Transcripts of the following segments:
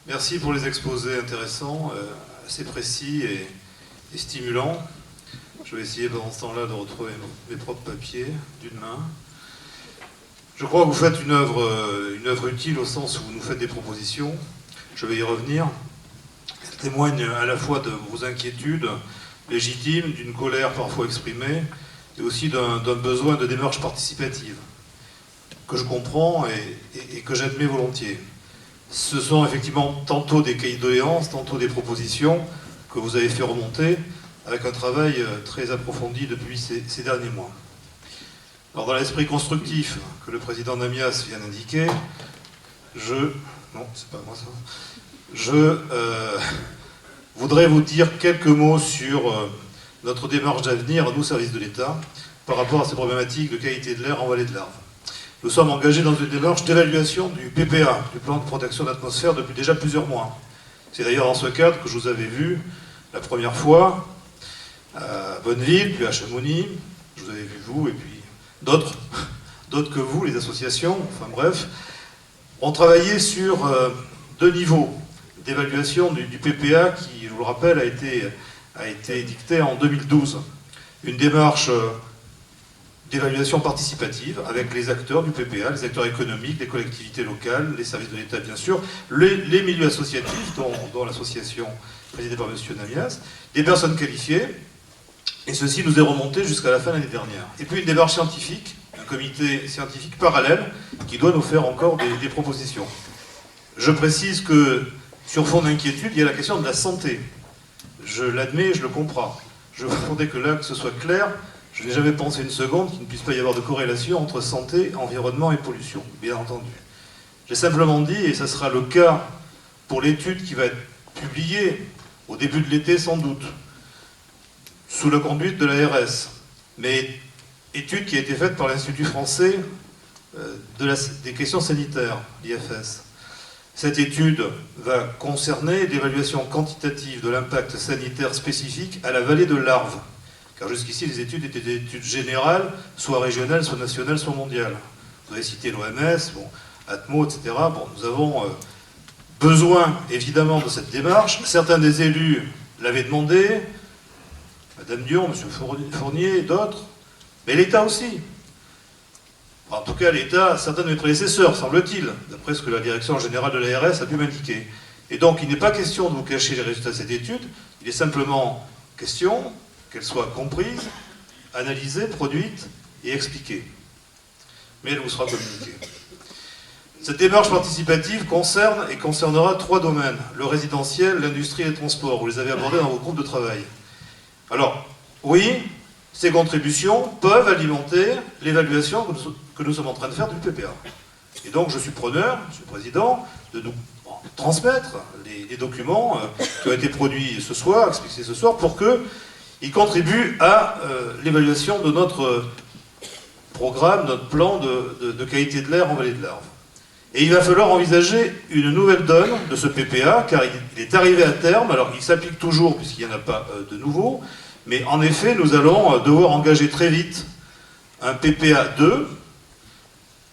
Merci pour les exposés intéressants, assez précis et stimulants. Je vais essayer pendant ce temps-là de retrouver mes propres papiers d'une main. Je crois que vous faites une œuvre utile au sens où vous nous faites des propositions. Je vais y revenir. Elle témoigne à la fois de vos inquiétudes légitimes, d'une colère parfois exprimée, et aussi d'un besoin de démarche participative, que je comprends et que j'admets volontiers. Ce sont effectivement tantôt des cahiers de doléances, tantôt des propositions que vous avez fait remonter avec un travail très approfondi depuis ces derniers mois. Alors dans l'esprit constructif que le président Namias vient d'indiquer, je voudrais vous dire quelques mots sur notre démarche d'avenir, nous, services de l'État, par rapport à ces problématiques de qualité de l'air en vallée de l'Arve. Nous sommes engagés dans une démarche d'évaluation du PPA, du plan de protection de l'atmosphère, depuis déjà plusieurs mois. C'est d'ailleurs dans ce cadre que je vous avais vu la première fois à Bonneville, puis à Chamonix. Je vous avais vu vous, et puis d'autres que vous, les associations, enfin bref. On travaillait sur deux niveaux d'évaluation du PPA qui, je vous le rappelle, a été dicté en 2012. Une démarche d'évaluation participative avec les acteurs du PPA, les acteurs économiques, les collectivités locales, les services de l'État bien sûr, les milieux associatifs, dont l'association présidée par M. Namias, des personnes qualifiées, et ceci nous est remonté jusqu'à la fin de l'année dernière. Et puis une démarche scientifique, un comité scientifique parallèle qui doit nous faire encore des propositions. Je précise que sur fond d'inquiétude, il y a la question de la santé. Je l'admets, je le comprends. Je voudrais que là, que ce soit clair. Je n'ai jamais pensé une seconde qu'il ne puisse pas y avoir de corrélation entre santé, environnement et pollution, bien entendu. J'ai simplement dit, et ça sera le cas pour l'étude qui va être publiée au début de l'été sans doute, sous la conduite de l'ARS, mais étude qui a été faite par l'Institut français des questions sanitaires, l'IFS. Cette étude va concerner l'évaluation quantitative de l'impact sanitaire spécifique à la vallée de l'Arve. Car jusqu'ici, les études étaient des études générales, soit régionales, soit nationales, soit mondiales. Vous avez cité l'OMS, Atmo, etc. Nous avons besoin, évidemment, de cette démarche. Certains des élus l'avaient demandé, Madame Dion, M. Fournier, et d'autres, mais l'État aussi. En tout cas, l'État, certains de mes prédécesseurs, semble-t-il, d'après ce que la direction générale de l'ARS a pu m'indiquer. Et donc, il n'est pas question de vous cacher les résultats de cette étude, il est simplement question qu'elle soit comprise, analysée, produite et expliquée. Mais elle vous sera communiquée. Cette démarche participative concerne et concernera trois domaines: le résidentiel, l'industrie et les transports. Vous les avez abordés dans vos groupes de travail. Alors, oui, ces contributions peuvent alimenter l'évaluation que nous sommes en train de faire du PPA. Et donc, je suis preneur, Monsieur le Président, de nous transmettre les documents qui ont été produits ce soir, expliqués ce soir, pour qu'ils contribuent à l'évaluation de notre programme, notre plan de qualité de l'air en vallée de l'Arve. Et il va falloir envisager une nouvelle donne de ce PPA, car il est arrivé à terme. Alors, il s'applique toujours, puisqu'il n'y en a pas de nouveau, mais en effet, nous allons devoir engager très vite un PPA 2,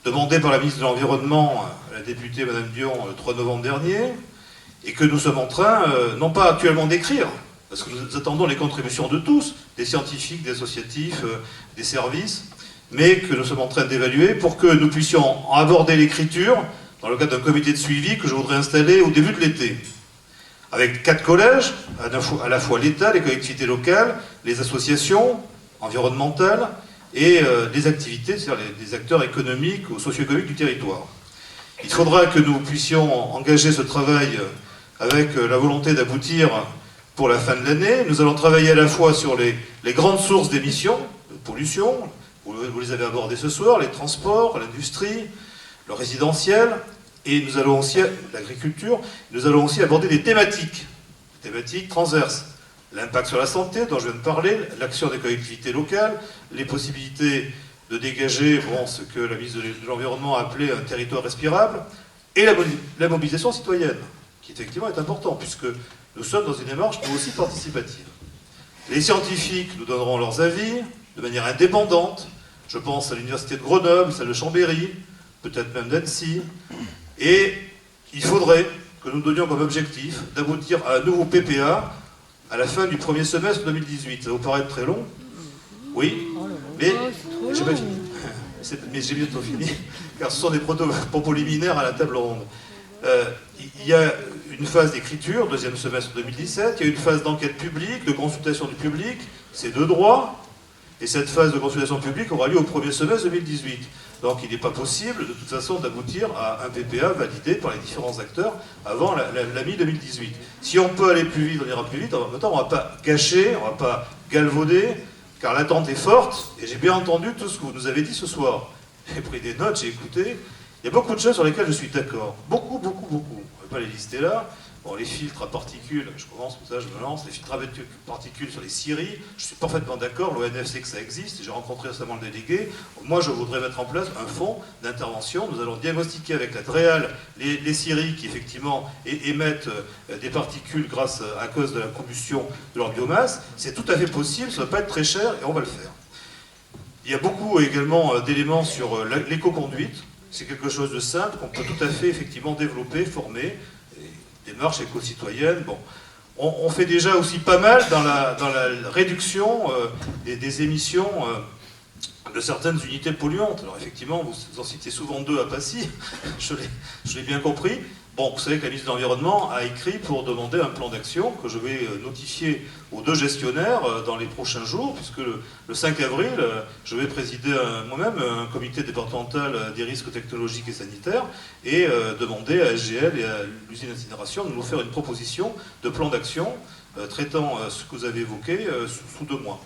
demandé par la ministre de l'Environnement, la députée Madame Dion, le 3 novembre dernier, et que nous sommes en train, non pas actuellement d'écrire, parce que nous attendons les contributions de tous, des scientifiques, des associatifs, des services, mais que nous sommes en train d'évaluer pour que nous puissions aborder l'écriture dans le cadre d'un comité de suivi que je voudrais installer au début de l'été. Avec 4 collèges, à la fois l'État, les collectivités locales, les associations environnementales et les activités, c'est-à-dire les acteurs économiques ou socio-économiques du territoire. Il faudra que nous puissions engager ce travail avec la volonté d'aboutir pour la fin de l'année. Nous allons travailler à la fois sur les grandes sources d'émissions, de pollution, vous les avez abordées ce soir, les transports, l'industrie, le résidentiel, et nous allons aussi, l'agriculture, nous allons aussi aborder des thématiques transverses. L'impact sur la santé, dont je viens de parler, l'action des collectivités locales, les possibilités de dégager ce que la ministre de l'Environnement a appelé un territoire respirable, et la mobilisation citoyenne, qui effectivement est important, puisque nous sommes dans une démarche, nous aussi, participative. Les scientifiques nous donneront leurs avis de manière indépendante. Je pense à l'université de Grenoble, celle de Chambéry, peut-être même d'Annecy. Et il faudrait que nous donnions comme objectif d'aboutir à un nouveau PPA à la fin du premier semestre 2018. Ça vous paraît très long? Oui, mais j'ai pas fini. Mais j'ai bientôt fini, car ce sont des propos liminaires à la table ronde. Il y a une phase d'écriture, deuxième semestre 2017, il y a une phase d'enquête publique, de consultation du public, c'est de droit, et cette phase de consultation publique aura lieu au premier semestre 2018. Donc il n'est pas possible, de toute façon, d'aboutir à un PPA validé par les différents acteurs avant la mi-2018. Si on peut aller plus vite, on ira plus vite. En même temps, on ne va pas gâcher, on ne va pas galvauder, car l'attente est forte, et j'ai bien entendu tout ce que vous nous avez dit ce soir. J'ai pris des notes, j'ai écouté. Il y a beaucoup de choses sur lesquelles je suis d'accord. Beaucoup, beaucoup, beaucoup. On ne va pas les lister là. Bon, les filtres à particules, je commence comme ça, je me lance. Les filtres à particules sur les scieries, je suis parfaitement d'accord. L'ONF sait que ça existe. J'ai rencontré récemment le délégué. Moi, je voudrais mettre en place un fonds d'intervention. Nous allons diagnostiquer avec la DREAL les scieries qui, effectivement, émettent des particules à cause de la combustion de leur biomasse. C'est tout à fait possible, ça ne va pas être très cher et on va le faire. Il y a beaucoup également d'éléments sur l'éco-conduite. C'est quelque chose de simple qu'on peut tout à fait effectivement développer, former, démarche éco-citoyenne. Bon. On fait déjà aussi pas mal dans la réduction des émissions de certaines unités polluantes. Alors effectivement, vous en citez souvent deux à Passy, je l'ai bien compris. Bon, vous savez que la ministre de l'Environnement a écrit pour demander un plan d'action que je vais notifier aux deux gestionnaires dans les prochains jours, puisque le 5 avril, je vais présider moi-même un comité départemental des risques technologiques et sanitaires et demander à SGL et à l'usine d'incinération de nous faire une proposition de plan d'action traitant ce que vous avez évoqué sous 2 mois.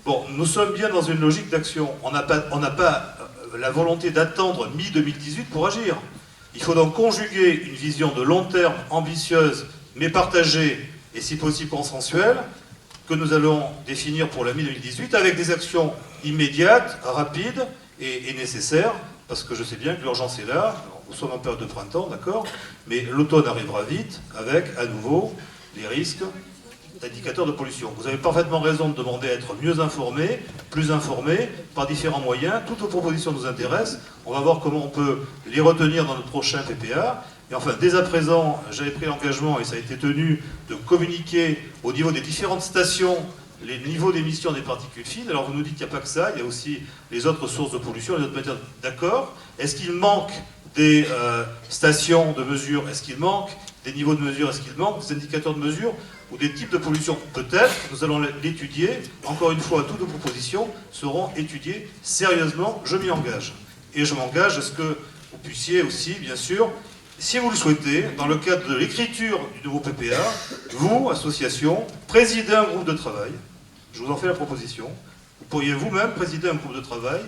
Bon, nous sommes bien dans une logique d'action. On n'a pas la volonté d'attendre mi-2018 pour agir. Il faut donc conjuguer une vision de long terme, ambitieuse, mais partagée et si possible consensuelle, que nous allons définir pour la mi-2018 avec des actions immédiates, rapides et nécessaires, parce que je sais bien que l'urgence est là. Alors, nous sommes en période de printemps, d'accord, mais l'automne arrivera vite avec, à nouveau, les risques d'indicateurs de pollution. Vous avez parfaitement raison de demander à être mieux informés, plus informés, par différents moyens. Toutes vos propositions nous intéressent. On va voir comment on peut les retenir dans notre prochain PPA. Et enfin, dès à présent, j'avais pris l'engagement, et ça a été tenu, de communiquer au niveau des différentes stations les niveaux d'émission des particules fines. Alors vous nous dites qu'il n'y a pas que ça, il y a aussi les autres sources de pollution, les autres matières. D'accord. Est-ce qu'il manque des stations de mesure? Est-ce qu'il manque des niveaux de mesure? Est-ce qu'il manque des indicateurs de mesure ou des types de pollution? Peut-être, nous allons l'étudier. Encore une fois, toutes nos propositions seront étudiées sérieusement, je m'y engage. Et je m'engage à ce que vous puissiez aussi, bien sûr, si vous le souhaitez, dans le cadre de l'écriture du nouveau PPA, vous, association, présider un groupe de travail. Je vous en fais la proposition. Vous pourriez vous-même présider un groupe de travail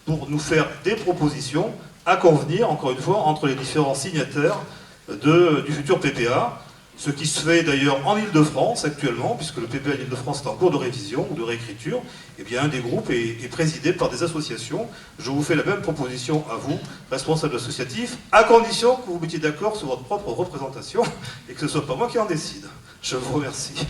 pour nous faire des propositions à convenir, encore une fois, entre les différents signataires du futur PPA. Ce qui se fait d'ailleurs en Ile-de-France actuellement, puisque le PPA d'Ile-de-France est en cours de révision ou de réécriture, eh bien un des groupes est présidé par des associations. Je vous fais la même proposition à vous, responsables associatifs, à condition que vous vous mettiez d'accord sur votre propre représentation et que ce ne soit pas moi qui en décide. Je vous remercie.